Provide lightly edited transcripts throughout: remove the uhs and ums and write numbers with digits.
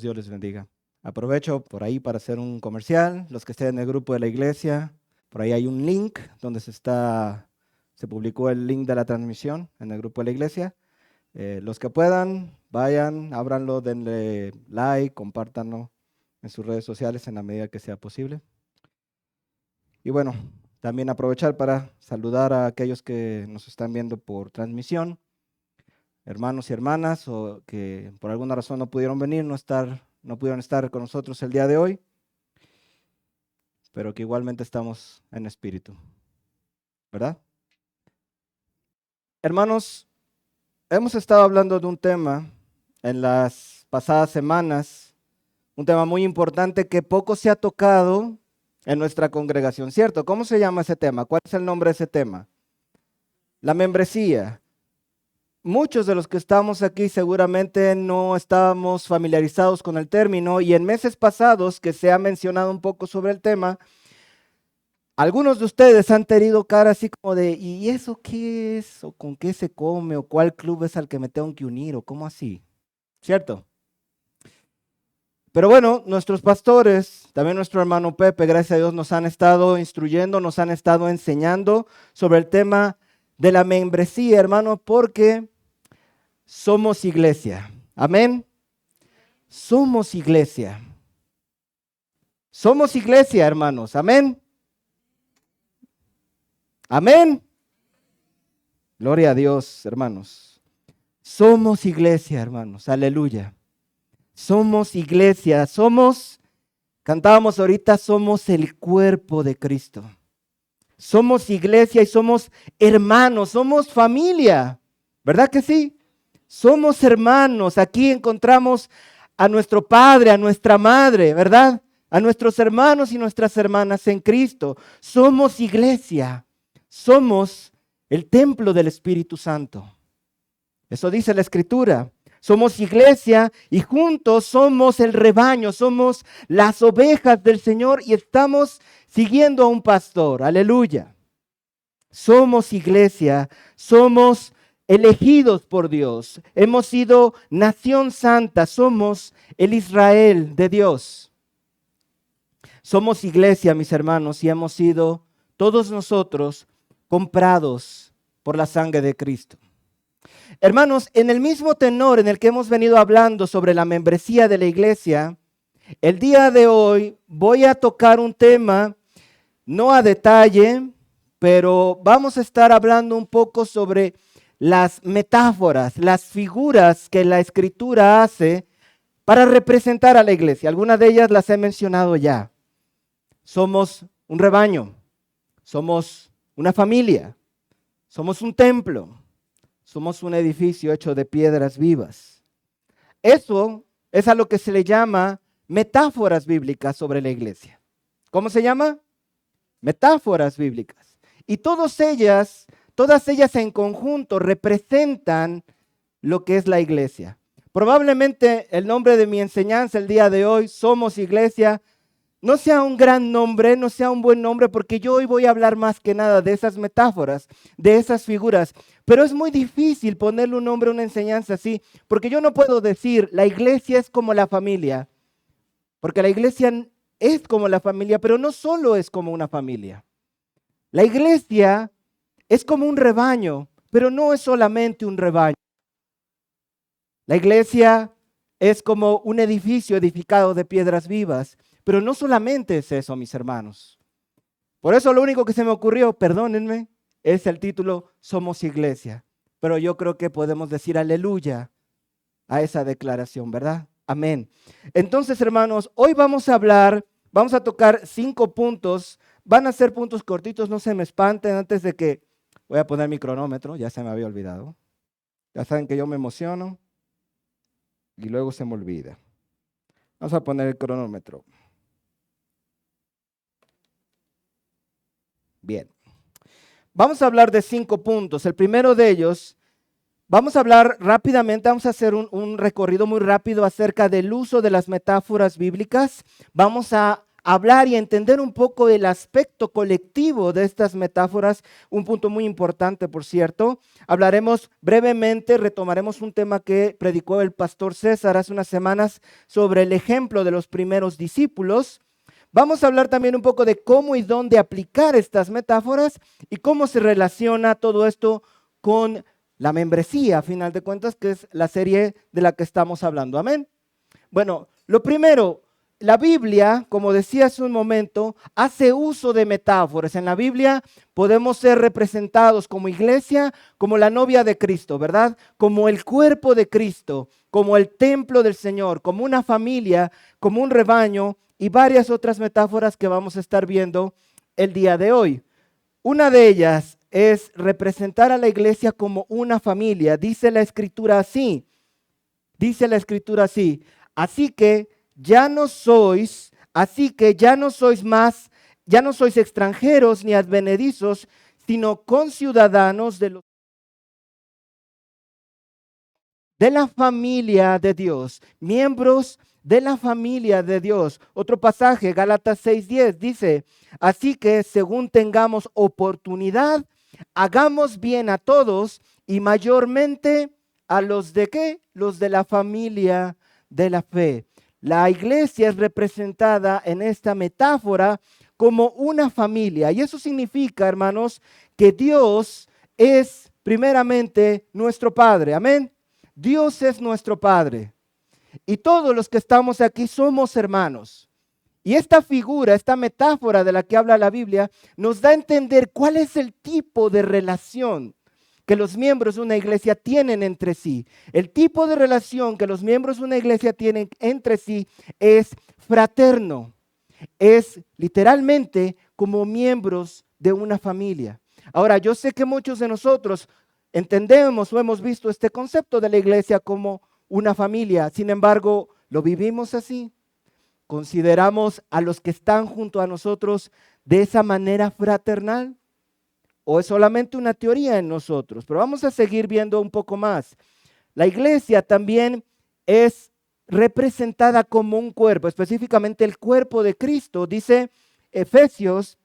Dios les bendiga. Aprovecho por ahí para hacer un comercial. Los que estén en el grupo de la iglesia, por ahí hay un link donde se publicó el link de la transmisión en el grupo de la iglesia. Los que puedan, vayan, ábranlo, denle like, compártanlo en sus redes sociales en la medida que sea posible. Y bueno, también aprovechar para saludar a aquellos que nos están viendo por transmisión, hermanos y hermanas, o que por alguna razón no pudieron venir, no pudieron estar con nosotros el día de hoy, pero que igualmente estamos en espíritu, ¿verdad? Hermanos, hemos estado hablando de un tema en las pasadas semanas, un tema muy importante que poco se ha tocado en nuestra congregación, ¿cierto? ¿Cómo se llama ese tema? ¿Cuál es el nombre de ese tema? La membresía. Muchos de los que estamos aquí seguramente no estábamos familiarizados con el término y en meses pasados que se ha mencionado un poco sobre el tema, algunos de ustedes han tenido cara así como de, ¿y eso qué es? ¿O con qué se come? ¿O cuál club es al que me tengo que unir? ¿O cómo así? ¿Cierto? Pero bueno, nuestros pastores, también nuestro hermano Pepe, gracias a Dios, nos han estado instruyendo, nos han estado enseñando sobre el tema de la membresía, hermano, porque somos iglesia. Amén. Somos iglesia. Somos iglesia, hermanos. Amén. Amén. Gloria a Dios, hermanos. Somos iglesia, hermanos. Aleluya. Somos iglesia. Cantábamos ahorita, somos el cuerpo de Cristo. Somos iglesia y somos hermanos, somos familia. ¿Verdad que sí? Somos hermanos, aquí encontramos a nuestro padre, a nuestra madre, ¿verdad? A nuestros hermanos y nuestras hermanas en Cristo. Somos iglesia, somos el templo del Espíritu Santo. Eso dice la Escritura. Somos iglesia y juntos somos el rebaño, somos las ovejas del Señor y estamos siguiendo a un pastor. Aleluya. Somos iglesia, somos elegidos por Dios, hemos sido nación santa, somos el Israel de Dios. Somos iglesia, mis hermanos, y hemos sido todos nosotros comprados por la sangre de Cristo. Hermanos, en el mismo tenor en el que hemos venido hablando sobre la membresía de la iglesia, el día de hoy voy a tocar un tema, no a detalle, pero vamos a estar hablando un poco sobre las metáforas, las figuras que la Escritura hace para representar a la iglesia. Algunas de ellas las he mencionado ya. Somos un rebaño, somos una familia, somos un templo, somos un edificio hecho de piedras vivas. Eso es a lo que se le llama metáforas bíblicas sobre la iglesia. ¿Cómo se llama? Metáforas bíblicas. Y todas ellas en conjunto representan lo que es la iglesia. Probablemente el nombre de mi enseñanza el día de hoy, Somos Iglesia, no sea un gran nombre, no sea un buen nombre, porque yo hoy voy a hablar más que nada de esas metáforas, de esas figuras. Pero es muy difícil ponerle un nombre a una enseñanza así, porque yo no puedo decir, la iglesia es como la familia, porque la iglesia es como la familia, pero no solo es como una familia. La iglesia es como un rebaño, pero no es solamente un rebaño. La iglesia es como un edificio edificado de piedras vivas, pero no solamente es eso, mis hermanos. Por eso lo único que se me ocurrió, perdónenme, es el título Somos Iglesia. Pero yo creo que podemos decir aleluya a esa declaración, ¿verdad? Amén. Entonces, hermanos, hoy vamos a tocar 5 puntos. Van a ser puntos cortitos, no se me espanten antes de que... Voy a poner mi cronómetro, ya se me había olvidado. Ya saben que yo me emociono y luego se me olvida. Vamos a poner el cronómetro. Bien. Vamos a hablar de 5 puntos. El primero de ellos, vamos a hablar rápidamente, vamos a hacer un recorrido muy rápido acerca del uso de las metáforas bíblicas. Vamos a hablar y entender un poco el aspecto colectivo de estas metáforas, un punto muy importante, por cierto. Hablaremos brevemente, retomaremos un tema que predicó el pastor César hace unas semanas sobre el ejemplo de los primeros discípulos. Vamos a hablar también un poco de cómo y dónde aplicar estas metáforas y cómo se relaciona todo esto con la membresía, a final de cuentas, que es la serie de la que estamos hablando. Amén. Bueno, lo primero, la Biblia, como decía hace un momento, hace uso de metáforas. En la Biblia podemos ser representados como iglesia, como la novia de Cristo, ¿verdad? Como el cuerpo de Cristo, como el templo del Señor, como una familia, como un rebaño y varias otras metáforas que vamos a estar viendo el día de hoy. Una de ellas es representar a la iglesia como una familia. Dice la Escritura así, así que ya no sois más, ya no sois extranjeros ni advenedizos, sino conciudadanos de la familia de Dios, miembros de la familia de Dios. Otro pasaje, Gálatas 6:10, dice, así que según tengamos oportunidad, hagamos bien a todos y mayormente a los de ¿qué? Los de la familia de la fe. La iglesia es representada en esta metáfora como una familia. Y eso significa, hermanos, que Dios es primeramente nuestro Padre. Amén. Dios es nuestro Padre. Y todos los que estamos aquí somos hermanos. Y esta figura, esta metáfora de la que habla la Biblia, nos da a entender cuál es el tipo de relación que los miembros de una iglesia tienen entre sí. El tipo de relación que los miembros de una iglesia tienen entre sí es fraterno. Es literalmente como miembros de una familia. Ahora, yo sé que muchos de nosotros entendemos o hemos visto este concepto de la iglesia como una familia. Sin embargo, ¿lo vivimos así? ¿Consideramos a los que están junto a nosotros de esa manera fraternal? ¿O es solamente una teoría en nosotros? Pero vamos a seguir viendo un poco más. La iglesia también es representada como un cuerpo, específicamente el cuerpo de Cristo. Dice Efesios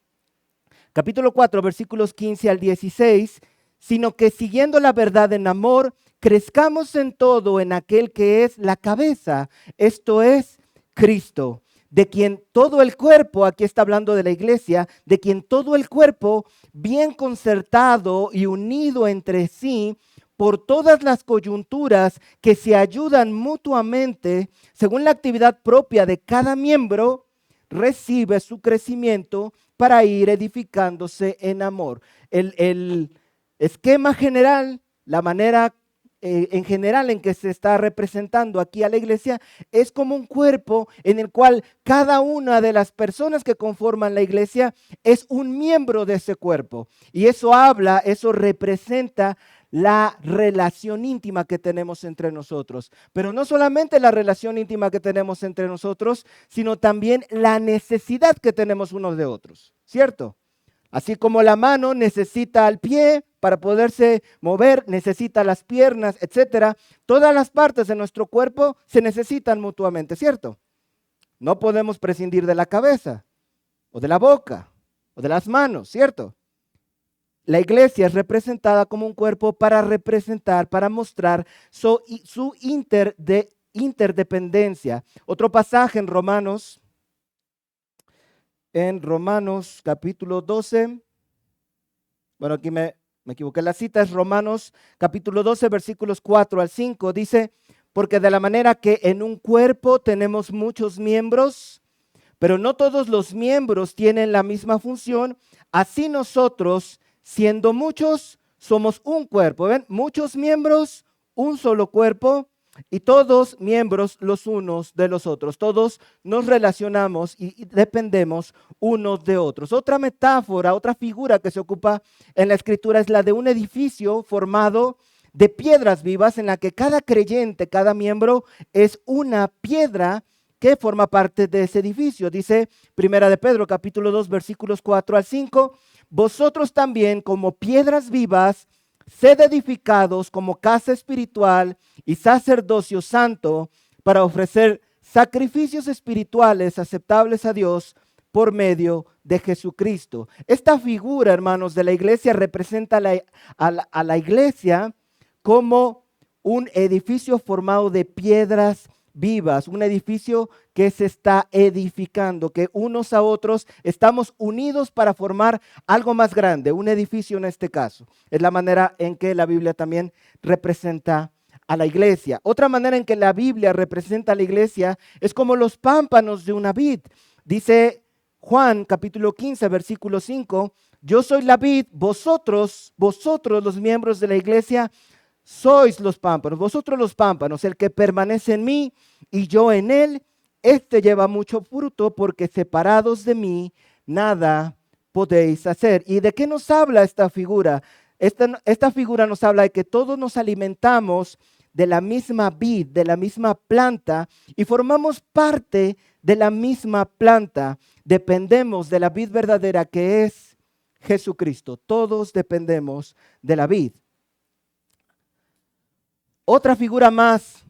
capítulo 4, versículos 15 al 16, sino que siguiendo la verdad en amor, crezcamos en todo en aquel que es la cabeza, esto es Cristo, de quien todo el cuerpo, aquí está hablando de la iglesia, de quien todo el cuerpo, bien concertado y unido entre sí, por todas las coyunturas que se ayudan mutuamente, según la actividad propia de cada miembro, recibe su crecimiento para ir edificándose en amor. El esquema general, la manera en general en que se está representando aquí a la iglesia es como un cuerpo en el cual cada una de las personas que conforman la iglesia es un miembro de ese cuerpo. Y eso representa la relación íntima que tenemos entre nosotros. Pero no solamente la relación íntima que tenemos entre nosotros, sino también la necesidad que tenemos unos de otros, ¿cierto? Así como la mano necesita al pie para poderse mover, necesita las piernas, etcétera. Todas las partes de nuestro cuerpo se necesitan mutuamente, ¿cierto? No podemos prescindir de la cabeza, o de la boca, o de las manos, ¿cierto? La iglesia es representada como un cuerpo para representar, para mostrar su interdependencia. Otro pasaje en Romanos capítulo 12, bueno, aquí me equivoqué, la cita es Romanos capítulo 12, versículos 4 al 5, dice, porque de la manera que en un cuerpo tenemos muchos miembros, pero no todos los miembros tienen la misma función, así nosotros, siendo muchos, somos un cuerpo. ¿Ven? Muchos miembros, un solo cuerpo y todos miembros los unos de los otros. Todos nos relacionamos y dependemos unos de otros. Otra metáfora, otra figura que se ocupa en la Escritura es la de un edificio formado de piedras vivas en la que cada creyente, cada miembro es una piedra que forma parte de ese edificio. Dice Primera de Pedro capítulo 2 versículos 4 al 5. Vosotros también como piedras vivas, sed edificados como casa espiritual y sacerdocio santo para ofrecer sacrificios espirituales aceptables a Dios por medio de Jesucristo. Esta figura, hermanos, de la iglesia representa a la iglesia como un edificio formado de piedras vivas, un edificio que se está edificando, que unos a otros estamos unidos para formar algo más grande, un edificio en este caso. Es la manera en que la Biblia también representa a la iglesia. Otra manera en que la Biblia representa a la iglesia es como los pámpanos de una vid. Dice Juan capítulo 15, versículo 5, yo soy la vid, vosotros los miembros de la iglesia, sois los pámpanos, vosotros los pámpanos, el que permanece en mí y yo en él, este lleva mucho fruto, porque separados de mí nada podéis hacer. ¿Y de qué nos habla esta figura? Esta figura nos habla de que todos nos alimentamos de la misma vid, de la misma planta, y formamos parte de la misma planta. Dependemos de la vid verdadera que es Jesucristo. Todos dependemos de la vid. Otra figura más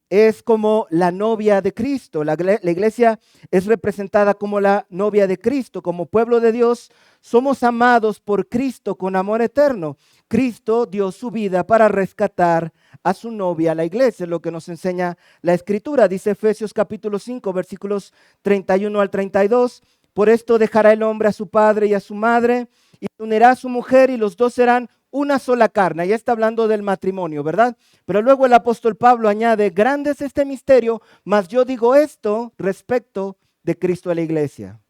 es como la novia de Cristo. La iglesia es representada como la novia de Cristo. Como pueblo de Dios, somos amados por Cristo con amor eterno. Cristo dio su vida para rescatar a su novia, la iglesia, lo que nos enseña la Escritura. Dice Efesios capítulo 5, versículos 31 al 32. Por esto dejará el hombre a su padre y a su madre, y unirá a su mujer, y los dos serán una sola carne. Ya está hablando del matrimonio, ¿verdad? Pero luego el apóstol Pablo añade, grande es este misterio, mas yo digo esto respecto de Cristo a la iglesia.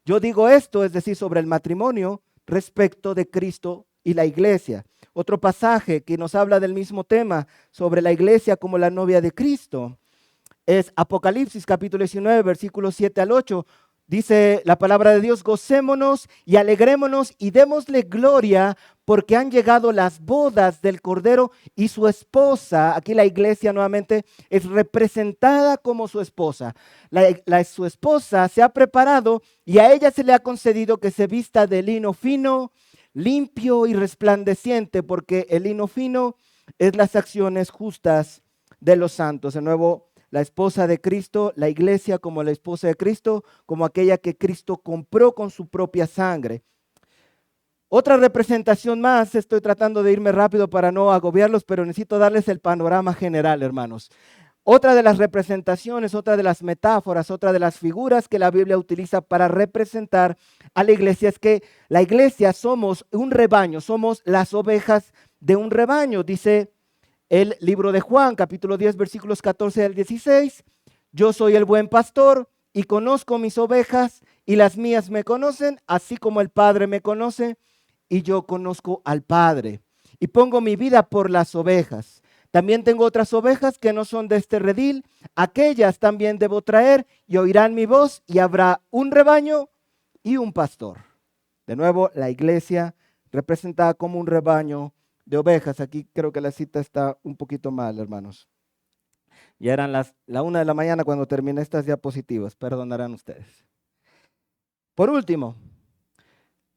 Yo digo esto, es decir, sobre el matrimonio, respecto de Cristo y la iglesia. Otro pasaje que nos habla del mismo tema, sobre la iglesia como la novia de Cristo, es Apocalipsis capítulo 19, versículos 7 al 8. Dice la palabra de Dios, gocémonos y alegrémonos y démosle gloria porque han llegado las bodas del Cordero y su esposa. Aquí la iglesia nuevamente es representada como su esposa. Su esposa se ha preparado y a ella se le ha concedido que se vista de lino fino, limpio y resplandeciente, porque el lino fino es las acciones justas de los santos. De nuevo, la esposa de Cristo, la iglesia como la esposa de Cristo, como aquella que Cristo compró con su propia sangre. Otra representación más, estoy tratando de irme rápido para no agobiarlos, pero necesito darles el panorama general, hermanos. Otra de las representaciones, otra de las metáforas, otra de las figuras que la Biblia utiliza para representar a la iglesia es que la iglesia somos un rebaño, somos las ovejas de un rebaño. Dice el libro de Juan, capítulo 10, versículos 14 al 16, yo soy el buen pastor y conozco mis ovejas y las mías me conocen, así como el Padre me conoce y yo conozco al Padre y pongo mi vida por las ovejas. También tengo otras ovejas que no son de este redil, aquellas también debo traer y oirán mi voz y habrá un rebaño y un pastor. De nuevo, la iglesia representada como un rebaño de ovejas. Aquí creo que la cita está un poquito mal, hermanos. Ya eran la 1 de la mañana cuando terminé estas diapositivas, perdonarán ustedes. Por último,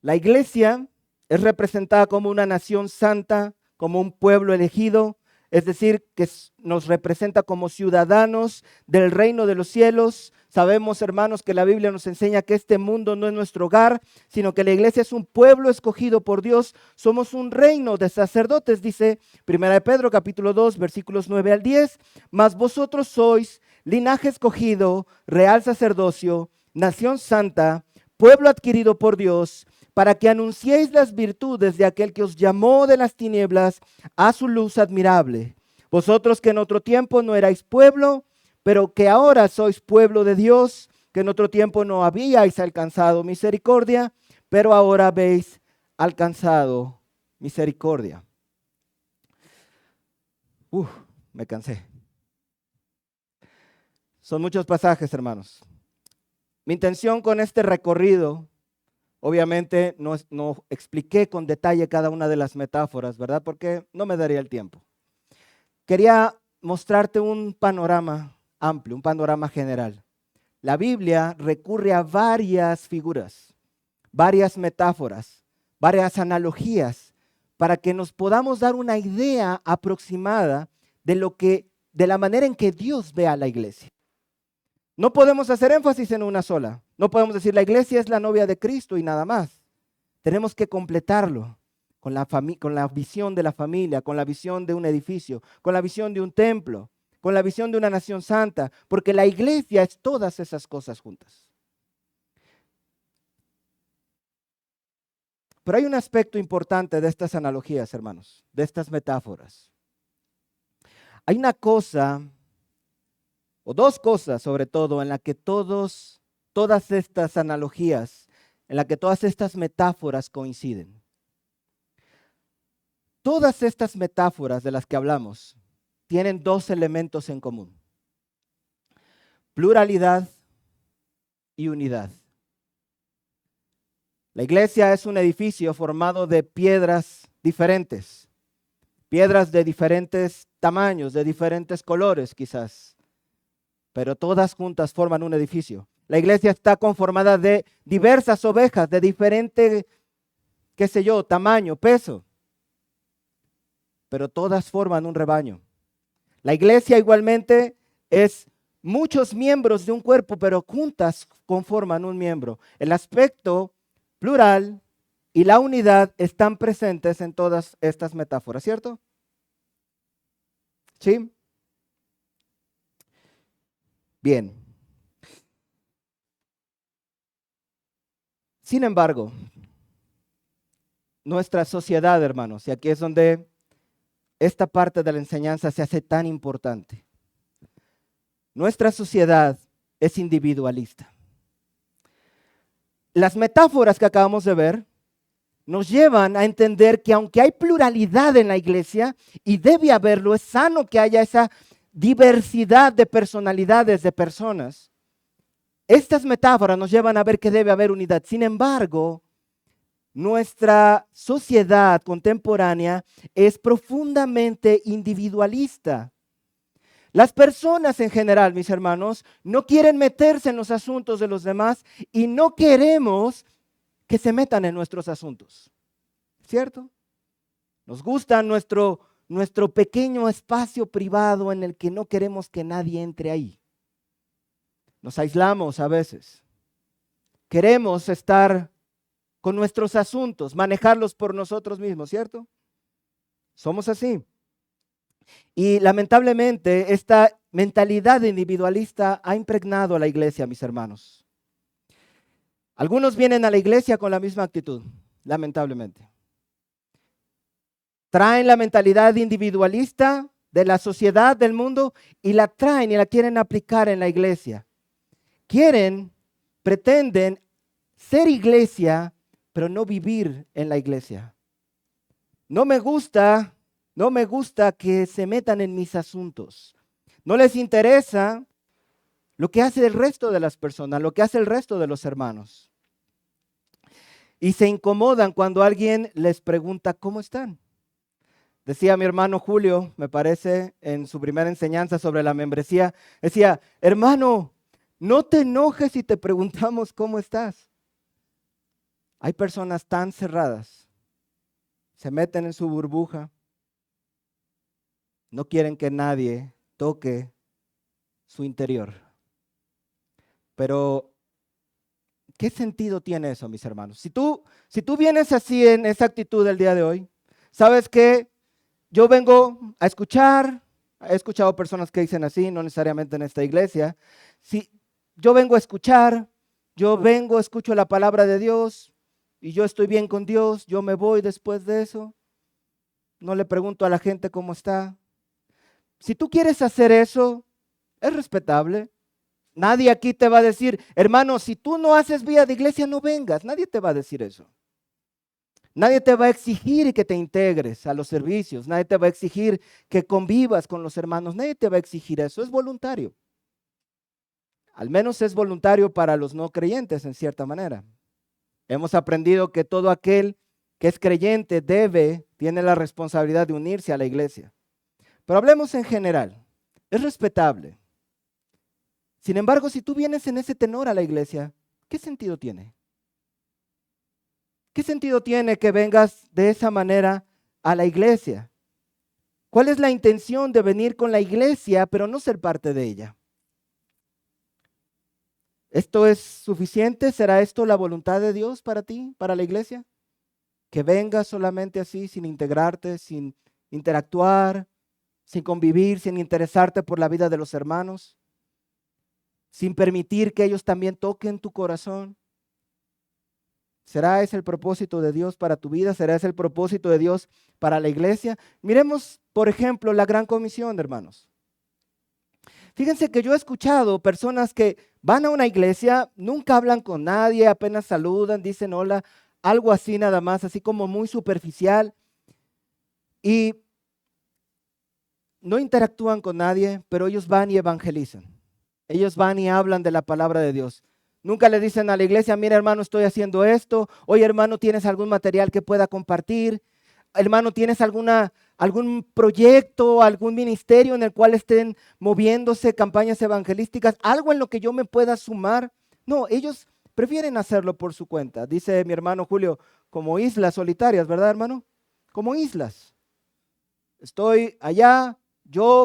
la iglesia es representada como una nación santa, como un pueblo elegido, es decir, que nos representa como ciudadanos del reino de los cielos. Sabemos, hermanos, que la Biblia nos enseña que este mundo no es nuestro hogar, sino que la iglesia es un pueblo escogido por Dios. Somos un reino de sacerdotes, dice 1 Pedro capítulo 2, versículos 9 al 10. Mas vosotros sois linaje escogido, real sacerdocio, nación santa, pueblo adquirido por Dios, para que anunciéis las virtudes de aquel que os llamó de las tinieblas a su luz admirable. Vosotros que en otro tiempo no erais pueblo, pero que ahora sois pueblo de Dios, que en otro tiempo no habíais alcanzado misericordia, pero ahora habéis alcanzado misericordia. Me cansé. Son muchos pasajes, hermanos. Mi intención con este recorrido, obviamente no expliqué con detalle cada una de las metáforas, ¿verdad? Porque no me daría el tiempo. Quería mostrarte un panorama amplio, un panorama general. La Biblia recurre a varias figuras, varias metáforas, varias analogías, para que nos podamos dar una idea aproximada de la manera en que Dios ve a la iglesia. No podemos hacer énfasis en una sola. No podemos decir la iglesia es la novia de Cristo y nada más. Tenemos que completarlo con la visión de la familia, con la visión de un edificio, con la visión de un templo, con la visión de una nación santa, porque la iglesia es todas esas cosas juntas. Pero hay un aspecto importante de estas analogías, hermanos, de estas metáforas. Hay una cosa, o dos cosas sobre todo, en la que todas estas analogías, en la que todas estas metáforas coinciden. Todas estas metáforas de las que hablamos tienen dos elementos en común: pluralidad y unidad. La iglesia es un edificio formado de piedras diferentes, piedras de diferentes tamaños, de diferentes colores quizás, pero todas juntas forman un edificio. La iglesia está conformada de diversas ovejas de diferente, qué sé yo, tamaño, peso, pero todas forman un rebaño. La iglesia igualmente es muchos miembros de un cuerpo, pero juntas conforman un miembro. El aspecto plural y la unidad están presentes en todas estas metáforas, ¿cierto? ¿Sí? Bien. Sin embargo, nuestra sociedad, hermanos, y aquí es donde esta parte de la enseñanza se hace tan importante. Nuestra sociedad es individualista. Las metáforas que acabamos de ver nos llevan a entender que aunque hay pluralidad en la iglesia, y debe haberlo, es sano que haya esa diversidad de personalidades de personas, estas metáforas nos llevan a ver que debe haber unidad. Sin embargo, nuestra sociedad contemporánea es profundamente individualista. Las personas en general, mis hermanos, no quieren meterse en los asuntos de los demás y no queremos que se metan en nuestros asuntos, ¿cierto? Nos gusta nuestro pequeño espacio privado en el que no queremos que nadie entre ahí. Nos aislamos a veces. Queremos estar con nuestros asuntos, manejarlos por nosotros mismos, ¿cierto? Somos así. Y lamentablemente esta mentalidad individualista ha impregnado a la iglesia, mis hermanos. Algunos vienen a la iglesia con la misma actitud, lamentablemente. Traen la mentalidad individualista de la sociedad, del mundo, y la traen y la quieren aplicar en la iglesia. Pretenden ser iglesia, pero no vivir en la iglesia. No me gusta que se metan en mis asuntos. No les interesa lo que hace el resto de las personas, lo que hace el resto de los hermanos. Y se incomodan cuando alguien les pregunta cómo están. Decía mi hermano Julio, me parece, en su primera enseñanza sobre la membresía, decía: hermano, no te enojes si te preguntamos cómo estás. Hay personas tan cerradas, se meten en su burbuja, no quieren que nadie toque su interior. Pero, ¿qué sentido tiene eso, mis hermanos? Si tú vienes así en esa actitud el día de hoy, ¿sabes qué? Yo vengo a escuchar, he escuchado personas que dicen así, no necesariamente en esta iglesia. Si yo vengo a escuchar, escucho la palabra de Dios y yo estoy bien con Dios, yo me voy después de eso, no le pregunto a la gente cómo está. Si tú quieres hacer eso, es respetable. Nadie aquí te va a decir: hermano, si tú no haces vida de iglesia, no vengas. Nadie te va a decir eso. Nadie te va a exigir que te integres a los servicios. Nadie te va a exigir que convivas con los hermanos. Nadie te va a exigir eso. Es voluntario. Al menos es voluntario para los no creyentes, en cierta manera. Hemos aprendido que todo aquel que es creyente tiene la responsabilidad de unirse a la iglesia. Pero hablemos en general. Es respetable. Sin embargo, si tú vienes en ese tenor a la iglesia, ¿qué sentido tiene? ¿Qué sentido tiene que vengas de esa manera a la iglesia? ¿Cuál es la intención de venir con la iglesia pero no ser parte de ella? ¿Esto es suficiente? ¿Será esto la voluntad de Dios para ti, para la iglesia? Que vengas solamente así, sin integrarte, sin interactuar, sin convivir, sin interesarte por la vida de los hermanos, sin permitir que ellos también toquen tu corazón. ¿Será ese el propósito de Dios para tu vida? ¿Será ese el propósito de Dios para la iglesia? Miremos, por ejemplo, la Gran Comisión, hermanos. Fíjense que yo he escuchado personas que van a una iglesia, nunca hablan con nadie, apenas saludan, dicen hola, algo así nada más, así como muy superficial. Y no interactúan con nadie, pero ellos van y evangelizan. Ellos van y hablan de la palabra de Dios. Nunca le dicen a la iglesia, mira hermano, estoy haciendo esto. Oye hermano, ¿tienes algún material que pueda compartir? Hermano, ¿tienes algún proyecto, algún ministerio en el cual estén moviéndose campañas evangelísticas? ¿Algo en lo que yo me pueda sumar? No, ellos prefieren hacerlo por su cuenta. Dice mi hermano Julio, como islas solitarias, ¿verdad hermano? Como islas. Estoy allá,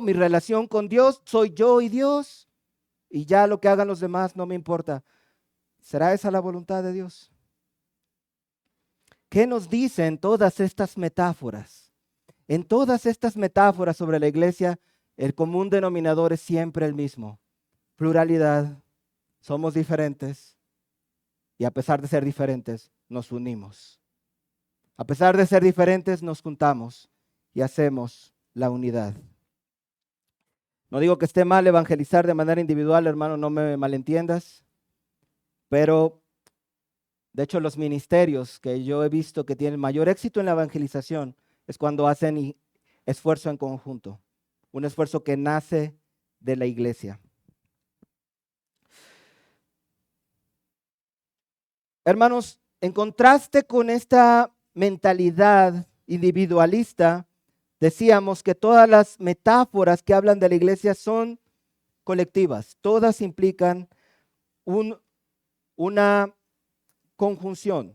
mi relación con Dios, soy yo y Dios. Y ya lo que hagan los demás no me importa. ¿Será esa la voluntad de Dios? ¿Qué nos dicen todas estas metáforas? En todas estas metáforas sobre la iglesia, el común denominador es siempre el mismo. Pluralidad, somos diferentes y a pesar de ser diferentes, nos unimos. A pesar de ser diferentes, nos juntamos y hacemos la unidad. No digo que esté mal evangelizar de manera individual, hermano, no me malentiendas, pero de hecho los ministerios que yo he visto que tienen mayor éxito en la evangelización es cuando hacen esfuerzo en conjunto, un esfuerzo que nace de la iglesia. Hermanos, en contraste con esta mentalidad individualista, decíamos que todas las metáforas que hablan de la iglesia son colectivas, todas implican una conjunción.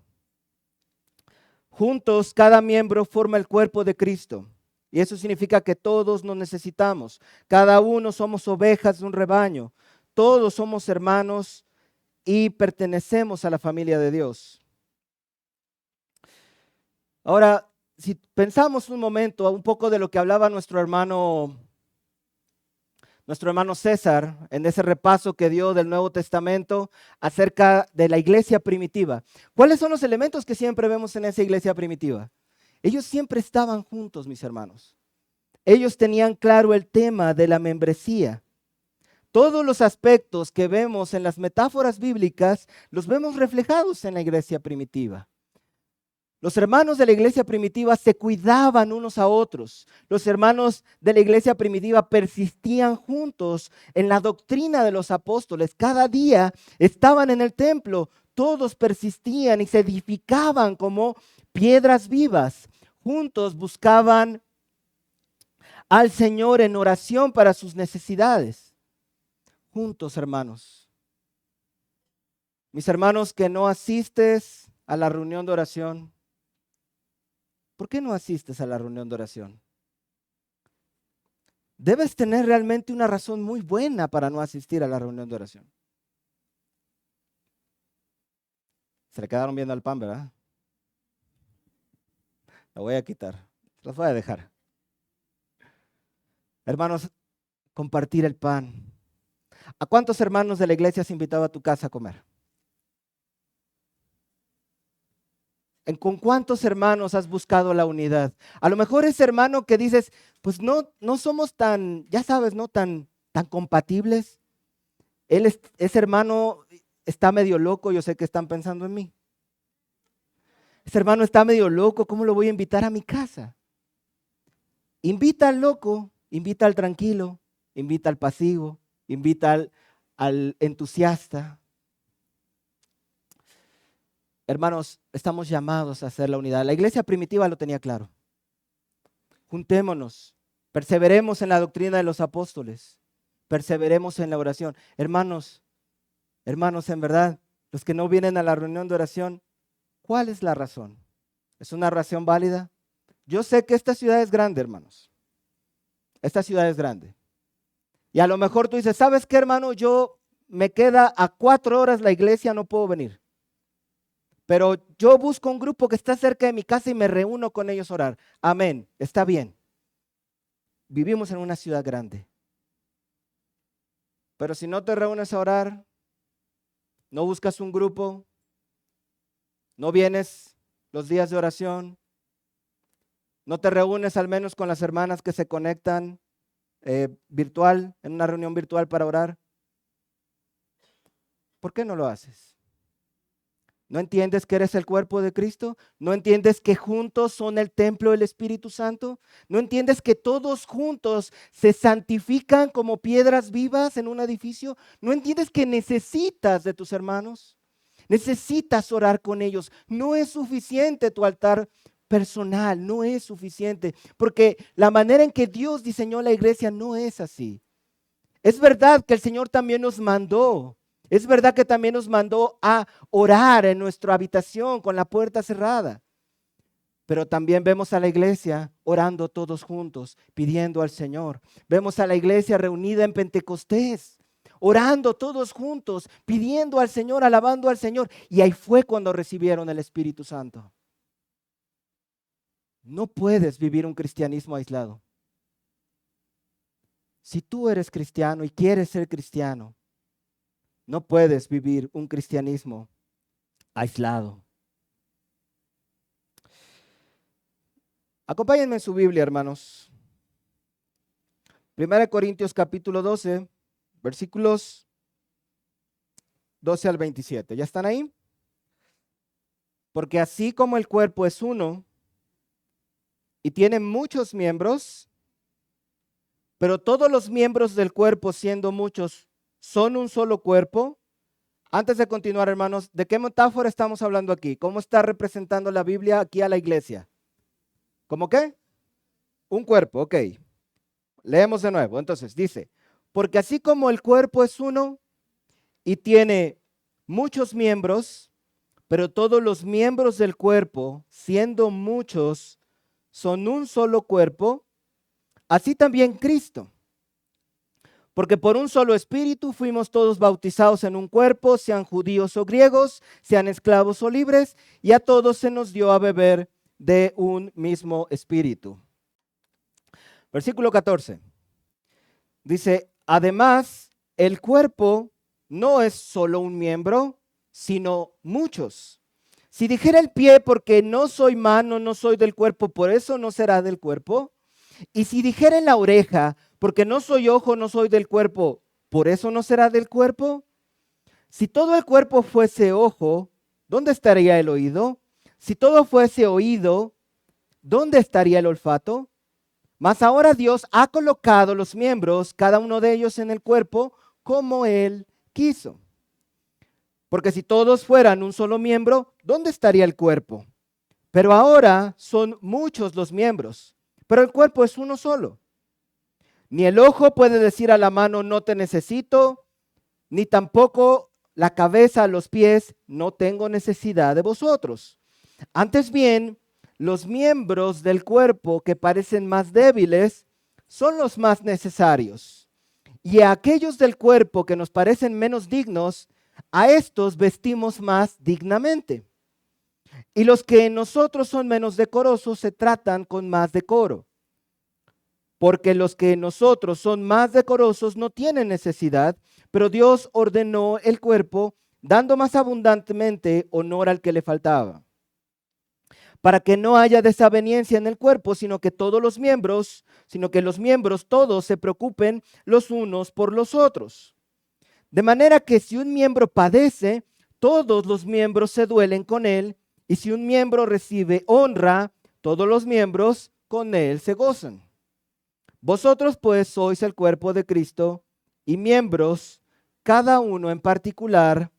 Juntos, cada miembro forma el cuerpo de Cristo. Y eso significa que todos nos necesitamos. Cada uno somos ovejas de un rebaño. Todos somos hermanos y pertenecemos a la familia de Dios. Ahora, si pensamos un momento un poco de lo que hablaba nuestro hermano César en ese repaso que dio del Nuevo Testamento acerca de la iglesia primitiva. ¿Cuáles son los elementos que siempre vemos en esa iglesia primitiva? Ellos siempre estaban juntos, mis hermanos. Ellos tenían claro el tema de la membresía. Todos los aspectos que vemos en las metáforas bíblicas los vemos reflejados en la iglesia primitiva. Los hermanos de la iglesia primitiva se cuidaban unos a otros. Los hermanos de la iglesia primitiva persistían juntos en la doctrina de los apóstoles. Cada día estaban en el templo. Todos persistían y se edificaban como piedras vivas. Juntos buscaban al Señor en oración para sus necesidades. Juntos, hermanos. Mis hermanos que no asistes a la reunión de oración, ¿por qué no asistes a la reunión de oración? Debes tener realmente una razón muy buena para no asistir a la reunión de oración. Se le quedaron viendo al pan, ¿verdad? Lo voy a quitar, los voy a dejar. Hermanos, compartir el pan. ¿A cuántos hermanos de la iglesia has invitado a tu casa a comer? ¿Con cuántos hermanos has buscado la unidad? A lo mejor ese hermano que dices, pues no somos tan, ya sabes, no tan compatibles. Ese hermano está medio loco, yo sé que están pensando en mí. Ese hermano está medio loco, ¿cómo lo voy a invitar a mi casa? Invita al loco, invita al tranquilo, invita al pasivo, invita al entusiasta. Hermanos, estamos llamados a hacer la unidad. La iglesia primitiva lo tenía claro. Juntémonos, perseveremos en la doctrina de los apóstoles, perseveremos en la oración. Hermanos, en verdad, los que no vienen a la reunión de oración, ¿cuál es la razón? ¿Es una razón válida? Yo sé que esta ciudad es grande, hermanos. Esta ciudad es grande. Y a lo mejor tú dices, ¿sabes qué, hermano? Yo me queda a 4 horas la iglesia, no puedo venir. Pero yo busco un grupo que está cerca de mi casa y me reúno con ellos a orar. Amén, está bien. Vivimos en una ciudad grande. Pero si no te reúnes a orar, no buscas un grupo, no vienes los días de oración, no te reúnes al menos con las hermanas que se conectan virtual, en una reunión virtual para orar, ¿por qué no lo haces? ¿No entiendes que eres el cuerpo de Cristo? ¿No entiendes que juntos son el templo del Espíritu Santo? ¿No entiendes que todos juntos se santifican como piedras vivas en un edificio? ¿No entiendes que necesitas de tus hermanos? Necesitas orar con ellos. No es suficiente tu altar personal, no es suficiente, porque la manera en que Dios diseñó la iglesia no es así. Es verdad que el Señor también nos mandó. Es verdad que también nos mandó a orar en nuestra habitación con la puerta cerrada. Pero también vemos a la iglesia orando todos juntos, pidiendo al Señor. Vemos a la iglesia reunida en Pentecostés, orando todos juntos, pidiendo al Señor, alabando al Señor. Y ahí fue cuando recibieron el Espíritu Santo. No puedes vivir un cristianismo aislado. Si tú eres cristiano y quieres ser cristiano, no puedes vivir un cristianismo aislado. Acompáñenme en su Biblia, hermanos. 1 Corintios capítulo 12, versículos 12 al 27. ¿Ya están ahí? Porque así como el cuerpo es uno y tiene muchos miembros, pero todos los miembros del cuerpo, siendo muchos, son un solo cuerpo. Antes de continuar, hermanos, ¿de qué metáfora estamos hablando aquí? ¿Cómo está representando la Biblia aquí a la iglesia? ¿Cómo qué? Un cuerpo, ok. Leemos de nuevo. Entonces dice, porque así como el cuerpo es uno y tiene muchos miembros, pero todos los miembros del cuerpo, siendo muchos, son un solo cuerpo, así también Cristo. Porque por un solo espíritu fuimos todos bautizados en un cuerpo, sean judíos o griegos, sean esclavos o libres, y a todos se nos dio a beber de un mismo espíritu. Versículo 14. Dice, además, el cuerpo no es solo un miembro, sino muchos. Si dijera el pie, porque no soy mano, no soy del cuerpo, por eso no será del cuerpo. Y si dijera la oreja, porque no soy ojo, no soy del cuerpo, por eso no será del cuerpo. Si todo el cuerpo fuese ojo, ¿dónde estaría el oído? Si todo fuese oído, ¿dónde estaría el olfato? Mas ahora Dios ha colocado los miembros, cada uno de ellos en el cuerpo, como Él quiso. Porque si todos fueran un solo miembro, ¿dónde estaría el cuerpo? Pero ahora son muchos los miembros, pero el cuerpo es uno solo. Ni el ojo puede decir a la mano, no te necesito, ni tampoco la cabeza a los pies, no tengo necesidad de vosotros. Antes bien, los miembros del cuerpo que parecen más débiles son los más necesarios. Y a aquellos del cuerpo que nos parecen menos dignos, a estos vestimos más dignamente. Y los que en nosotros son menos decorosos se tratan con más decoro. Porque los que en nosotros son más decorosos no tienen necesidad, pero Dios ordenó el cuerpo, dando más abundantemente honor al que le faltaba. Para que no haya desaveniencia en el cuerpo, sino que los miembros todos se preocupen los unos por los otros. De manera que si un miembro padece, todos los miembros se duelen con él, y si un miembro recibe honra, todos los miembros con él se gozan. Vosotros pues sois el cuerpo de Cristo y miembros cada uno en particular,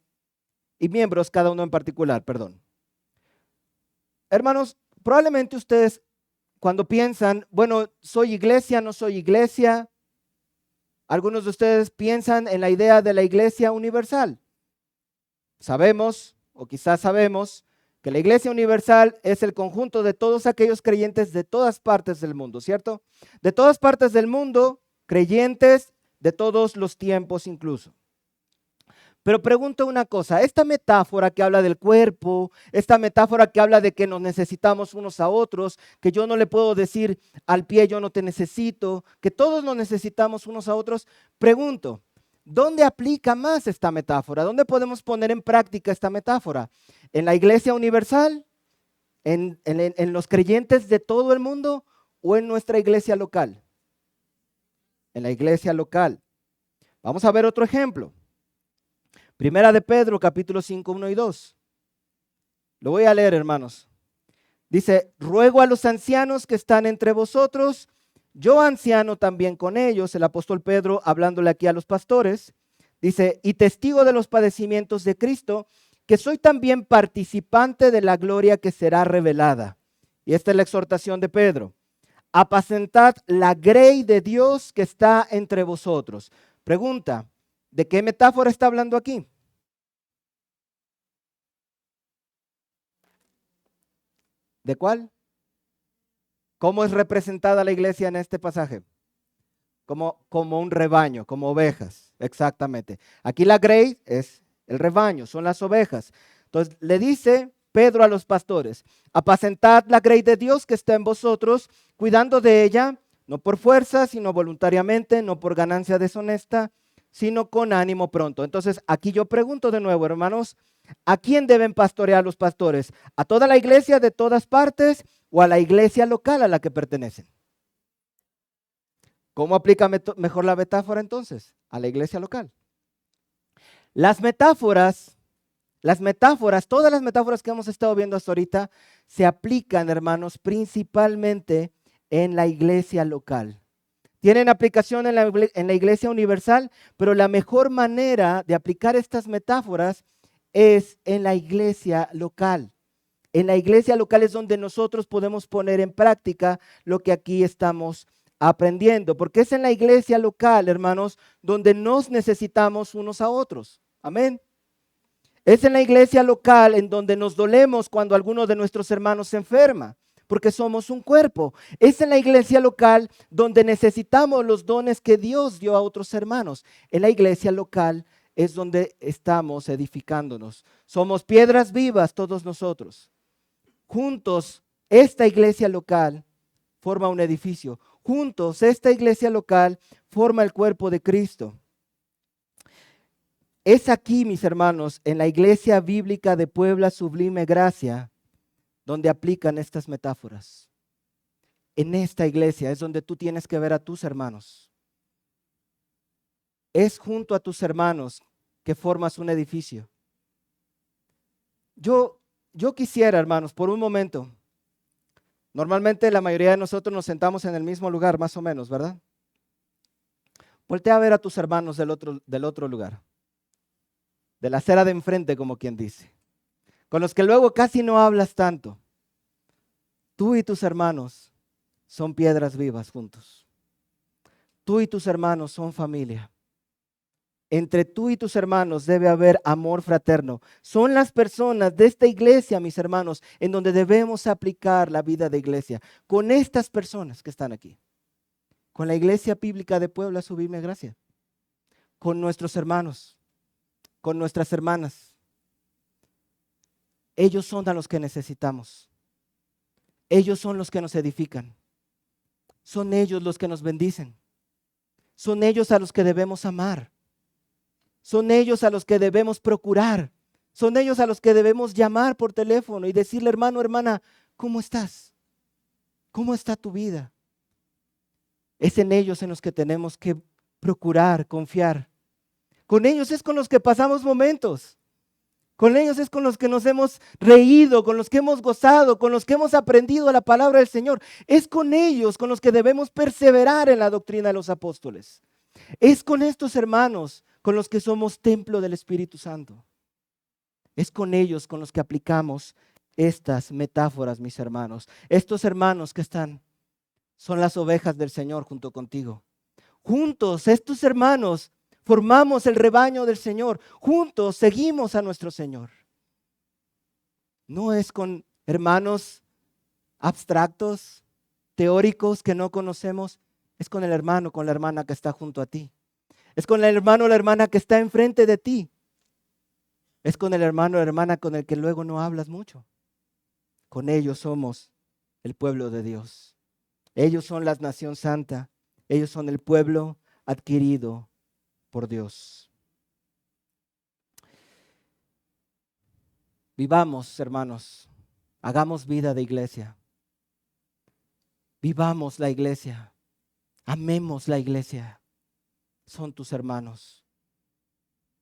perdón. Hermanos, probablemente ustedes cuando piensan, bueno, ¿soy iglesia, no soy iglesia? Algunos de ustedes piensan en la idea de la iglesia universal. Sabemos, o quizás sabemos, que la iglesia universal es el conjunto de todos aquellos creyentes de todas partes del mundo, ¿cierto? De todas partes del mundo, creyentes de todos los tiempos incluso. Pero pregunto una cosa, esta metáfora que habla del cuerpo, esta metáfora que habla de que nos necesitamos unos a otros, que yo no le puedo decir al pie yo no te necesito, que todos nos necesitamos unos a otros, pregunto, ¿dónde aplica más esta metáfora? ¿Dónde podemos poner en práctica esta metáfora? ¿En la iglesia universal? ¿En los creyentes de todo el mundo o en nuestra iglesia local? En la iglesia local. Vamos a ver otro ejemplo. Primera de Pedro, capítulo 5, 1 y 2. Lo voy a leer, hermanos. Dice, ruego a los ancianos que están entre vosotros, yo anciano también con ellos, el apóstol Pedro hablándole aquí a los pastores, dice, y testigo de los padecimientos de Cristo, que soy también participante de la gloria que será revelada. Y esta es la exhortación de Pedro. Apacentad la grey de Dios que está entre vosotros. Pregunta, ¿de qué metáfora está hablando aquí? ¿De cuál? ¿Cómo es representada la iglesia en este pasaje? Como un rebaño, como ovejas, exactamente. Aquí la grey es el rebaño, son las ovejas. Entonces le dice Pedro a los pastores, apacentad la grey de Dios que está en vosotros, cuidando de ella, no por fuerza, sino voluntariamente, no por ganancia deshonesta, sino con ánimo pronto. Entonces aquí yo pregunto de nuevo, hermanos, ¿a quién deben pastorear los pastores? ¿A toda la iglesia de todas partes o a la iglesia local a la que pertenecen? ¿Cómo aplica mejor la metáfora entonces? A la iglesia local. Las metáforas, todas las metáforas que hemos estado viendo hasta ahorita se aplican, hermanos, principalmente en la iglesia local. Tienen aplicación en la iglesia universal, pero la mejor manera de aplicar estas metáforas es en la iglesia local. En la iglesia local es donde nosotros podemos poner en práctica lo que aquí estamos aprendiendo, porque es en la iglesia local, hermanos, donde nos necesitamos unos a otros. Amén. Es en la iglesia local en donde nos dolemos cuando alguno de nuestros hermanos se enferma, porque somos un cuerpo. Es en la iglesia local donde necesitamos los dones que Dios dio a otros hermanos. En la iglesia local es donde estamos edificándonos. Somos piedras vivas todos nosotros. Juntos, esta iglesia local forma un edificio. Juntos, esta iglesia local forma el cuerpo de Cristo. Es aquí, mis hermanos, en la iglesia bíblica de Puebla Sublime Gracia, donde aplican estas metáforas. En esta iglesia es donde tú tienes que ver a tus hermanos. Es junto a tus hermanos que formas un edificio. Yo quisiera, hermanos, por un momento, normalmente la mayoría de nosotros nos sentamos en el mismo lugar, más o menos, ¿verdad? Voltea a ver a tus hermanos del otro lugar, de la acera de enfrente, como quien dice, con los que luego casi no hablas tanto. Tú y tus hermanos son piedras vivas juntos. Tú y tus hermanos son familia. Entre tú y tus hermanos debe haber amor fraterno. Son las personas de esta iglesia, mis hermanos, en donde debemos aplicar la vida de iglesia. Con estas personas que están aquí. Con la iglesia bíblica de Puebla, Sublime Gracia. Con nuestros hermanos. Con nuestras hermanas. Ellos son a los que necesitamos. Ellos son los que nos edifican. Son ellos los que nos bendicen. Son ellos a los que debemos amar. Son ellos a los que debemos procurar. Son ellos a los que debemos llamar por teléfono y decirle, hermano, hermana, ¿cómo estás? ¿Cómo está tu vida? Es en ellos en los que tenemos que procurar, confiar. Con ellos es con los que pasamos momentos. Con ellos es con los que nos hemos reído, con los que hemos gozado, con los que hemos aprendido la palabra del Señor. Es con ellos con los que debemos perseverar en la doctrina de los apóstoles. Es con estos hermanos con los que somos templo del Espíritu Santo. Es con ellos con los que aplicamos estas metáforas, mis hermanos. Estos hermanos que están son las ovejas del Señor junto contigo. Juntos, estos hermanos, formamos el rebaño del Señor. Juntos seguimos a nuestro Señor. No es con hermanos abstractos, teóricos que no conocemos. Es con el hermano, con la hermana que está junto a ti. Es con el hermano o la hermana que está enfrente de ti. Es con el hermano o hermana con el que luego no hablas mucho. Con ellos somos el pueblo de Dios. Ellos son la nación santa. Ellos son el pueblo adquirido por Dios. Vivamos, hermanos. Hagamos vida de iglesia. Vivamos la iglesia. Amemos la iglesia. Son tus hermanos.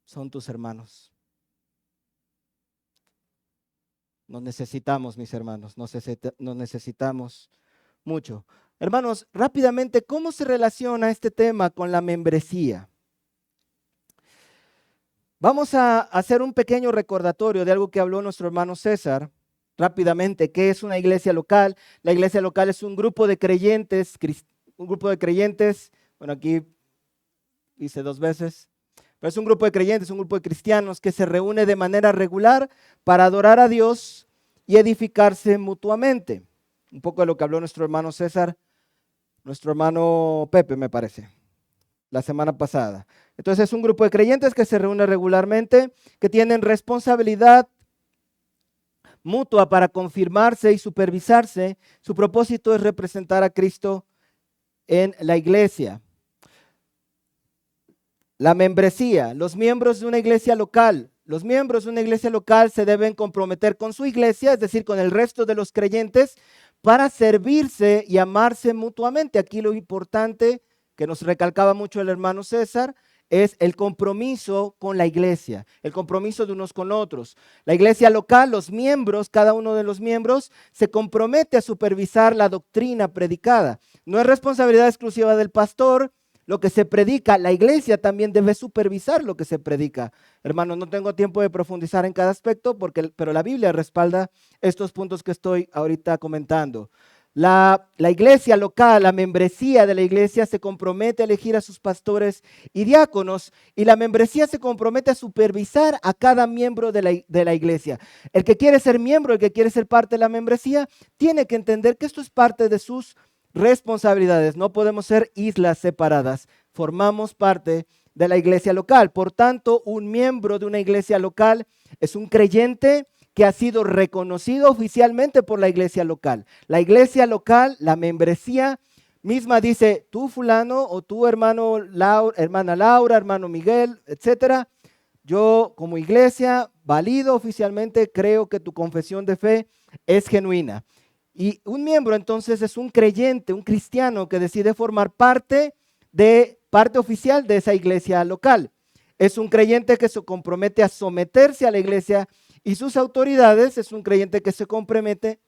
Son tus hermanos. Nos necesitamos, mis hermanos. Nos necesitamos mucho. Hermanos, rápidamente, ¿cómo se relaciona este tema con la membresía? Vamos a hacer un pequeño recordatorio de algo que habló nuestro hermano César. Rápidamente, ¿qué es una iglesia local? La iglesia local es un grupo de creyentes, bueno, aquí hice 2 veces, pero es un grupo de creyentes, un grupo de cristianos que se reúne de manera regular para adorar a Dios y edificarse mutuamente. Un poco de lo que habló nuestro hermano César, nuestro hermano Pepe, me parece, la semana pasada. Entonces es un grupo de creyentes que se reúne regularmente, que tienen responsabilidad mutua para confirmarse y supervisarse. Su propósito es representar a Cristo en la iglesia. La membresía, los miembros de una iglesia local. Los miembros de una iglesia local se deben comprometer con su iglesia, es decir, con el resto de los creyentes, para servirse y amarse mutuamente. Aquí lo importante que nos recalcaba mucho el hermano César es el compromiso con la iglesia, el compromiso de unos con otros. La iglesia local, los miembros, cada uno de los miembros se compromete a supervisar la doctrina predicada. No es responsabilidad exclusiva del pastor lo que se predica, la iglesia también debe supervisar lo que se predica. Hermanos, no tengo tiempo de profundizar en cada aspecto, pero la Biblia respalda estos puntos que estoy ahorita comentando. La iglesia local, la membresía de la iglesia se compromete a elegir a sus pastores y diáconos, y la membresía se compromete a supervisar a cada miembro de la iglesia. El que quiere ser miembro, el que quiere ser parte de la membresía, tiene que entender que esto es parte de sus responsabilidades. No podemos ser islas separadas. Formamos parte de la iglesia local. Por tanto, un miembro de una iglesia local es un creyente que ha sido reconocido oficialmente por la iglesia local. La iglesia local, la membresía misma dice, tú fulano o tú hermana Laura, hermano Miguel, etcétera. Yo como iglesia valido oficialmente, creo que tu confesión de fe es genuina. Y un miembro entonces es un creyente, un cristiano que decide formar parte oficial de esa iglesia local. Es un creyente que se compromete a someterse a la iglesia y sus autoridades. Es un creyente que se compromete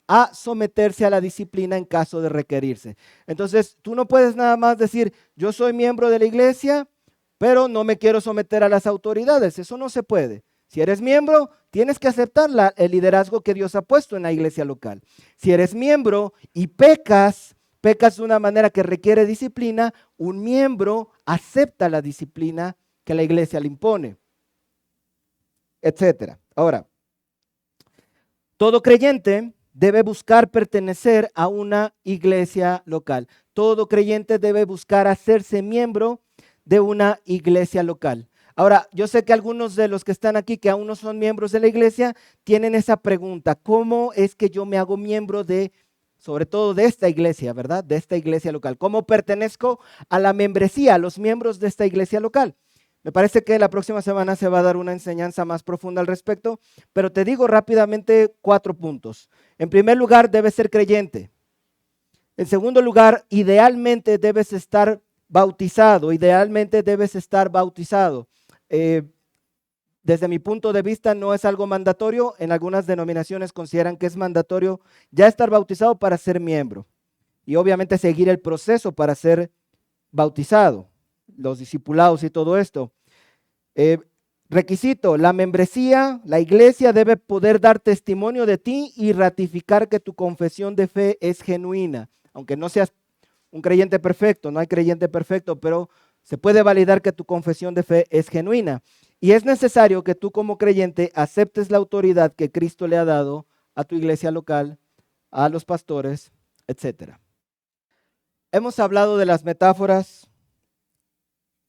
a someterse a la disciplina en caso de requerirse. Entonces, tú no puedes nada más decir, yo soy miembro de la iglesia, pero no me quiero someter a las autoridades. Eso no se puede. Si eres miembro, tienes que aceptar el liderazgo que Dios ha puesto en la iglesia local. Si eres miembro y pecas de una manera que requiere disciplina, un miembro acepta la disciplina que la iglesia le impone, etcétera. Ahora, todo creyente debe buscar pertenecer a una iglesia local. Todo creyente debe buscar hacerse miembro de una iglesia local. Ahora, yo sé que algunos de los que están aquí, que aún no son miembros de la iglesia, tienen esa pregunta: ¿cómo es que yo me hago miembro sobre todo de esta iglesia, verdad? De esta iglesia local. ¿Cómo pertenezco a la membresía, a los miembros de esta iglesia local? Me parece que la próxima semana se va a dar una enseñanza más profunda al respecto, pero te digo rápidamente 4 puntos. En primer lugar, debes ser creyente. En segundo lugar, idealmente debes estar bautizado. Desde mi punto de vista no es algo mandatorio. En algunas denominaciones consideran que es mandatorio ya estar bautizado para ser miembro. Y obviamente seguir el proceso para ser bautizado, los discipulados y todo esto. Requisito: la membresía, la iglesia debe poder dar testimonio de ti y ratificar que tu confesión de fe es genuina. Aunque no seas un creyente perfecto, no hay creyente perfecto, pero se puede validar que tu confesión de fe es genuina. Y es necesario que tú como creyente aceptes la autoridad que Cristo le ha dado a tu iglesia local, a los pastores, etcétera. Hemos hablado de las metáforas,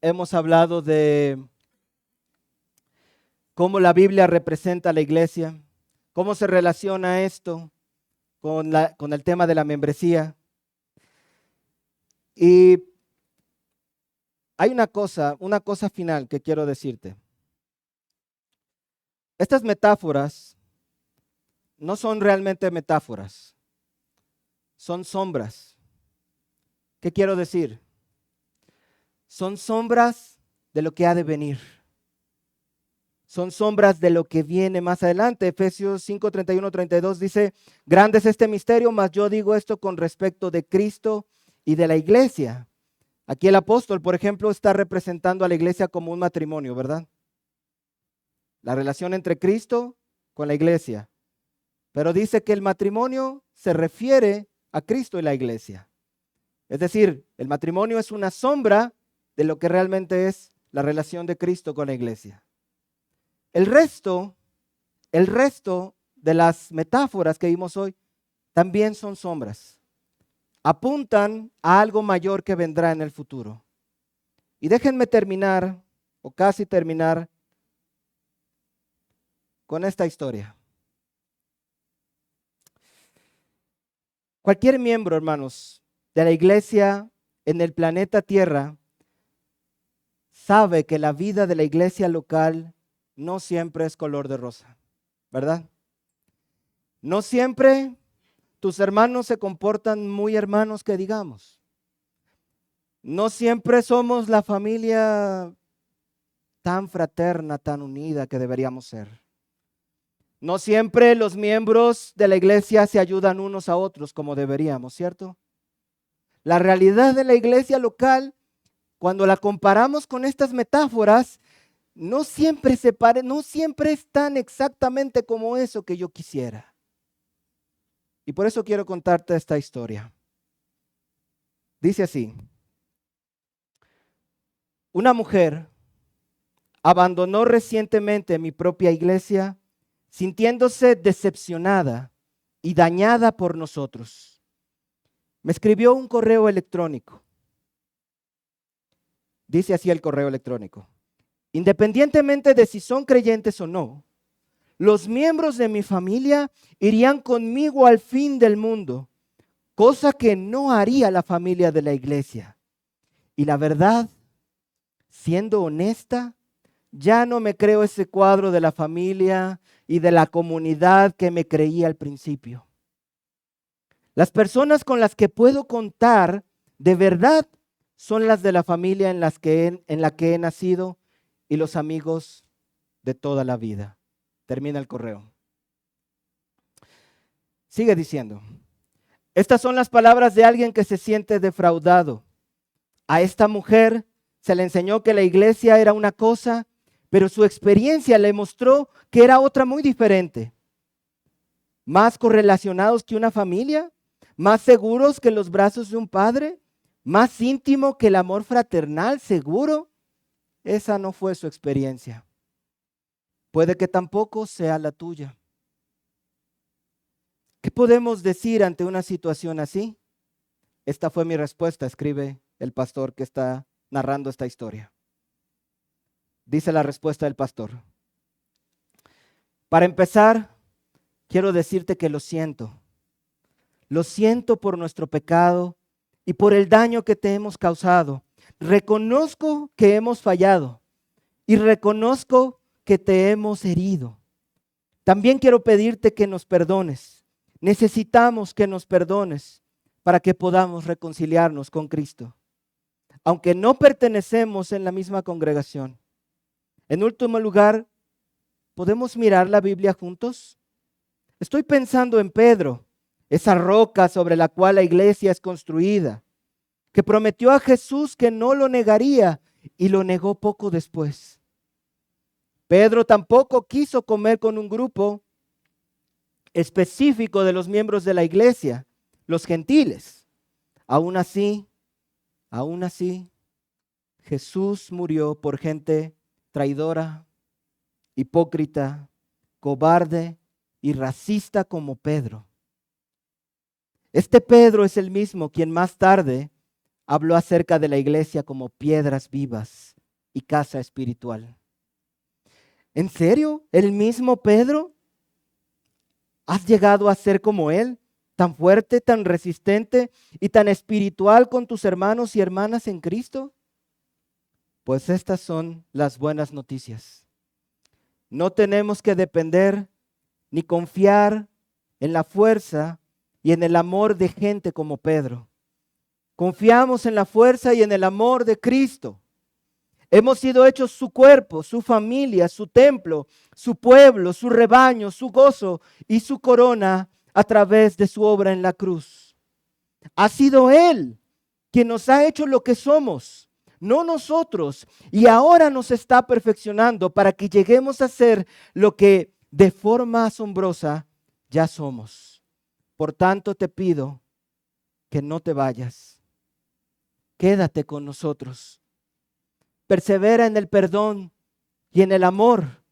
hemos hablado de cómo la Biblia representa a la iglesia, cómo se relaciona esto con el tema de la membresía. Y hay una cosa final que quiero decirte. Estas metáforas no son realmente metáforas, son sombras. ¿Qué quiero decir? Son sombras de lo que ha de venir. Son sombras de lo que viene más adelante. Efesios 5, 31, 32 dice, grande es este misterio, mas yo digo esto con respecto de Cristo y de la iglesia. Aquí el apóstol, por ejemplo, está representando a la iglesia como un matrimonio, ¿verdad? La relación entre Cristo con la iglesia. Pero dice que el matrimonio se refiere a Cristo y la iglesia. Es decir, el matrimonio es una sombra de lo que realmente es la relación de Cristo con la iglesia. El resto de las metáforas que vimos hoy también son sombras. Apuntan a algo mayor que vendrá en el futuro. Y déjenme terminar, o casi terminar, con esta historia. Cualquier miembro, hermanos, de la iglesia en el planeta Tierra sabe que la vida de la iglesia local no siempre es color de rosa, ¿verdad? No siempre tus hermanos se comportan muy hermanos que digamos. No siempre somos la familia tan fraterna, tan unida que deberíamos ser. No siempre los miembros de la iglesia se ayudan unos a otros como deberíamos, ¿cierto? La realidad de la iglesia local, cuando la comparamos con estas metáforas, no siempre es tan exactamente como eso que yo quisiera. Y por eso quiero contarte esta historia. Dice así: una mujer abandonó recientemente mi propia iglesia, sintiéndose decepcionada y dañada por nosotros. Me escribió un correo electrónico. Dice así el correo electrónico: independientemente de si son creyentes o no, los miembros de mi familia irían conmigo al fin del mundo, cosa que no haría la familia de la iglesia. Y la verdad, siendo honesta, ya no me creo ese cuadro de la familia y de la comunidad que me creía al principio. Las personas con las que puedo contar de verdad son las de la familia en la que he nacido y los amigos de toda la vida. Termina el correo. Sigue diciendo: estas son las palabras de alguien que se siente defraudado. A esta mujer se le enseñó que la iglesia era una cosa, pero su experiencia le mostró que era otra muy diferente. Más correlacionados que una familia, más seguros que los brazos de un padre, más íntimo que el amor fraternal, seguro. Esa no fue su experiencia. Puede que tampoco sea la tuya. ¿Qué podemos decir ante una situación así? Esta fue mi respuesta, escribe el pastor que está narrando esta historia. Dice la respuesta del pastor: para empezar, quiero decirte que lo siento. Lo siento por nuestro pecado y por el daño que te hemos causado. Reconozco que hemos fallado y reconozco que te hemos herido. También quiero pedirte que nos perdones. Necesitamos que nos perdones para que podamos reconciliarnos con Cristo, aunque no pertenecemos en la misma congregación. En último lugar, ¿podemos mirar la Biblia juntos? Estoy pensando en Pedro, esa roca sobre la cual la iglesia es construida, que prometió a Jesús que no lo negaría y lo negó poco después. Pedro tampoco quiso comer con un grupo específico de los miembros de la iglesia, los gentiles. Aún así, Jesús murió por gente traidora, hipócrita, cobarde y racista como Pedro. Este Pedro es el mismo quien más tarde habló acerca de la iglesia como piedras vivas y casa espiritual. ¿En serio? ¿El mismo Pedro? ¿Has llegado a ser como él? ¿Tan fuerte, tan resistente y tan espiritual con tus hermanos y hermanas en Cristo? Pues estas son las buenas noticias. No tenemos que depender ni confiar en la fuerza y en el amor de gente como Pedro. Confiamos en la fuerza y en el amor de Cristo. Hemos sido hechos su cuerpo, su familia, su templo, su pueblo, su rebaño, su gozo y su corona a través de su obra en la cruz. Ha sido Él quien nos ha hecho lo que somos, no nosotros. Y ahora nos está perfeccionando para que lleguemos a ser lo que de forma asombrosa ya somos. Por tanto, te pido que no te vayas. Quédate con nosotros. Persevera en el perdón y en el amor.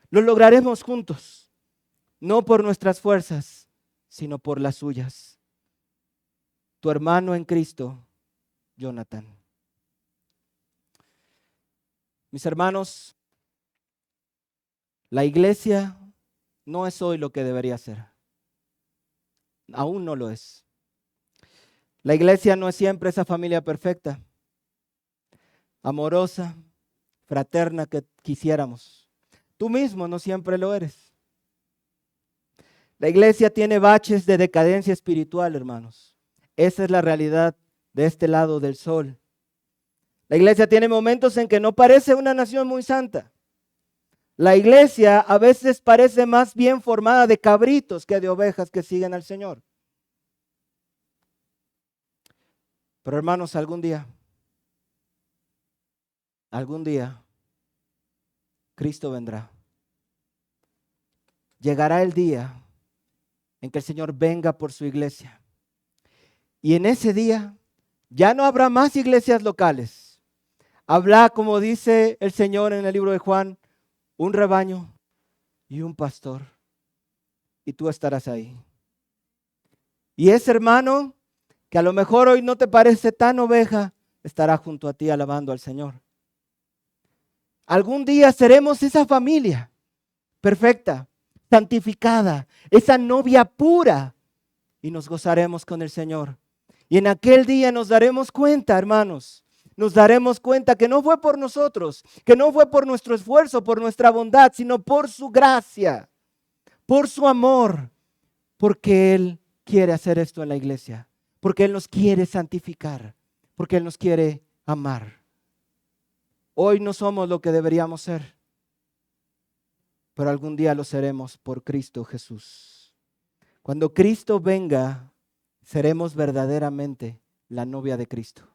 Lo lograremos juntos, no por nuestras fuerzas, sino por las suyas. Tu hermano en Cristo, Jonathan. Mis hermanos, la iglesia no es hoy lo que debería ser. Aún no lo es. La iglesia no es siempre esa familia perfecta, amorosa, fraterna que quisiéramos. Tú mismo no siempre lo eres. La iglesia tiene baches de decadencia espiritual, hermanos. Esa es la realidad de este lado del sol. La iglesia tiene momentos en que no parece una nación muy santa. La iglesia a veces parece más bien formada de cabritos que de ovejas que siguen al Señor. Pero hermanos, algún día, Cristo vendrá. Llegará el día en que el Señor venga por su iglesia. Y en ese día ya no habrá más iglesias locales. Habrá, como dice el Señor en el libro de Juan, un rebaño y un pastor. Y tú estarás ahí. Y ese hermano, que a lo mejor hoy no te parece tan oveja, estará junto a ti alabando al Señor. Algún día seremos esa familia perfecta, santificada, esa novia pura, y nos gozaremos con el Señor. Y en aquel día nos daremos cuenta, hermanos, nos daremos cuenta que no fue por nosotros, que no fue por nuestro esfuerzo, por nuestra bondad, sino por su gracia, por su amor, porque Él quiere hacer esto en la iglesia, porque Él nos quiere santificar, porque Él nos quiere amar. Hoy no somos lo que deberíamos ser, pero algún día lo seremos por Cristo Jesús. Cuando Cristo venga, seremos verdaderamente la novia de Cristo.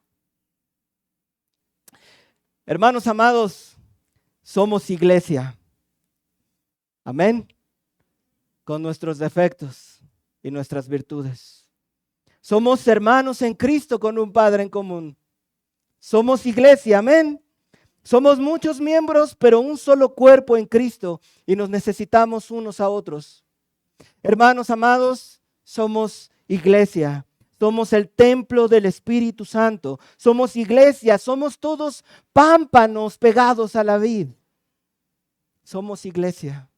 Hermanos amados, somos iglesia. Amén. Con nuestros defectos y nuestras virtudes. Somos hermanos en Cristo con un Padre en común. Somos iglesia, amén. Somos muchos miembros, pero un solo cuerpo en Cristo y nos necesitamos unos a otros. Hermanos amados, somos iglesia. Somos el templo del Espíritu Santo. Somos iglesia, somos todos pámpanos pegados a la vid. Somos iglesia.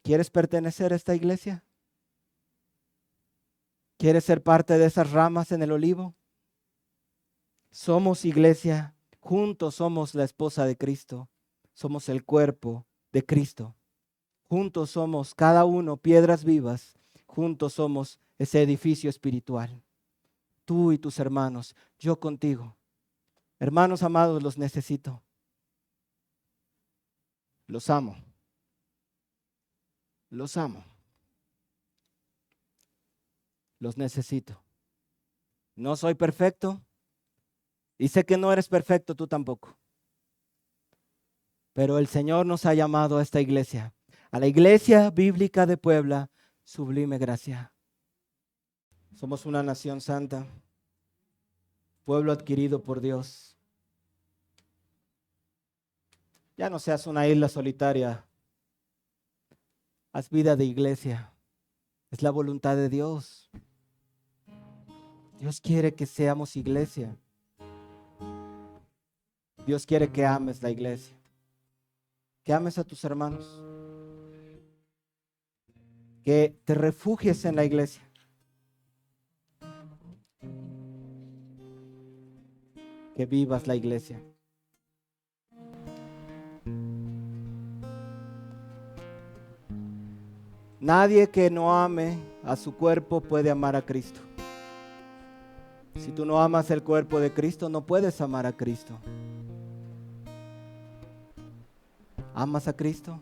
¿Quieres pertenecer a esta iglesia? ¿Quieres ser parte de esas ramas en el olivo? Somos iglesia. Juntos somos la esposa de Cristo. Somos el cuerpo de Cristo. Juntos somos cada uno piedras vivas. Juntos somos ese edificio espiritual. Tú y tus hermanos, yo contigo. Hermanos amados, los necesito. Los amo. Los amo. Los necesito. No soy perfecto y sé que no eres perfecto tú tampoco. Pero el Señor nos ha llamado a esta iglesia, a la Iglesia Bíblica de Puebla, Sublime Gracia. Somos una nación santa, pueblo adquirido por Dios. Ya no seas una isla solitaria, haz vida de iglesia. Es la voluntad de Dios. Dios quiere que seamos iglesia. Dios quiere que ames la iglesia. que ames a tus hermanos, que te refugies en la iglesia. Que vivas la iglesia. Nadie que no ame a su cuerpo puede amar a Cristo. Si tú no amas el cuerpo de Cristo, no puedes amar a Cristo. ¿Amas a Cristo?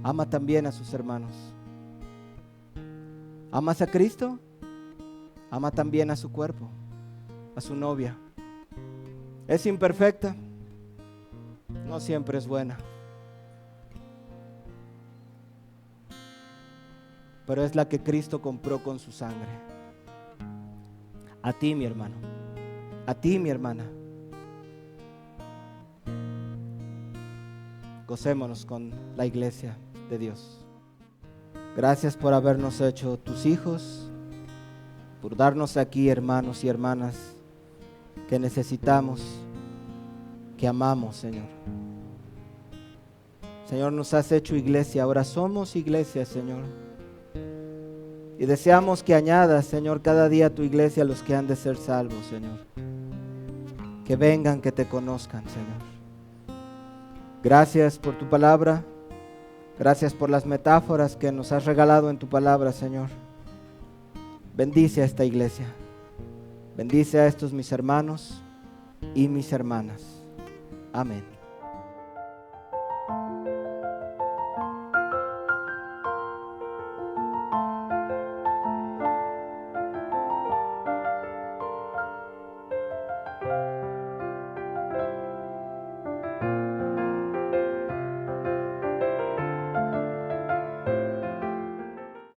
Ama también a sus hermanos. ¿Amas a Cristo? Ama también a su cuerpo, a su novia. Es imperfecta, no siempre es buena, pero es la que Cristo compró con su sangre. A ti, mi hermano, a ti, mi hermana. Gocémonos con la iglesia de Dios. Gracias por habernos hecho tus hijos, por darnos aquí hermanos y hermanas que necesitamos, que amamos, Señor. Señor, nos has hecho iglesia, ahora somos iglesia, Señor. Y deseamos que añadas, Señor, cada día a tu iglesia a los que han de ser salvos, Señor. Que vengan, que te conozcan, Señor. Gracias por tu palabra. Gracias por las metáforas que nos has regalado en tu palabra, Señor. Bendice a esta iglesia. Bendice a estos mis hermanos y mis hermanas. Amén.